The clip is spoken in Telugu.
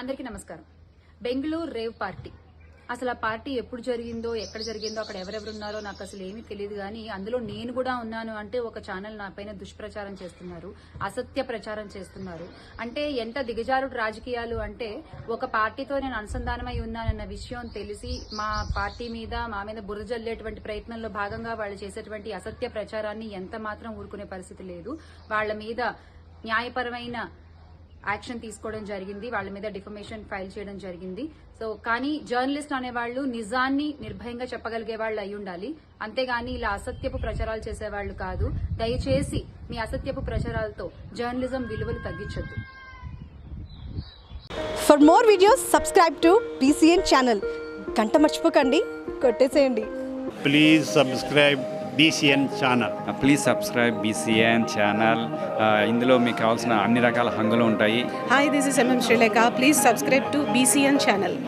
అందరికీ నమస్కారం. బెంగళూరు రేవ్ పార్టీ అసలు ఆ పార్టీ ఎప్పుడు జరిగిందో, ఎక్కడ జరిగిందో, అక్కడ ఎవరెవరు ఉన్నారో నాకు అసలు ఏమీ తెలియదు. కానీ అందులో నేను కూడా ఉన్నాను అంటే ఒక ఛానల్ నా పైన దుష్ప్రచారం చేస్తున్నారు, అసత్య ప్రచారం చేస్తున్నారు. అంటే ఎంత దిగజారుడు రాజకీయాలు అంటే ఒక పార్టీతో నేను అనుసంధానమై ఉన్నానన్న విషయం తెలిసి మా పార్టీ మీద, మా మీద బురద జల్లేటువంటి ప్రయత్నంలో భాగంగా వాళ్ళు చేసేటువంటి అసత్య ప్రచారాన్ని ఎంత మాత్రం ఊరుకునే పరిస్థితి లేదు. వాళ్ళ మీద న్యాయపరమైన యాక్షన్ తీసుకోవడం జరిగింది, వాళ్ళ మీద డిఫమేషన్ ఫైల్ చేయడం జరిగింది. సో కానీ జర్నలిస్ట్ అనేవాళ్ళు నిజాన్ని నిర్భయంగా చెప్పగలిగే వాళ్ళు అయి ఉండాలి, అంతేగాని ఇలా అసత్యపు ప్రచారాలు చేసేవాళ్లు కాదు. దయచేసి మీ అసత్యపు ప్రచారాలతో జర్నలిజం విలువలు తగ్గించొద్దు. For more videos subscribe to BCN channel. గంట మర్చిపోకండి, కొట్టేసేయండి. Please subscribe BCN channel. Please subscribe BCN channel. ఇందులో మీకు కావాల్సిన అన్ని రకాల హంగులు ఉంటాయి. Hi, this is MM Sri Lanka. Please subscribe to BCN channel.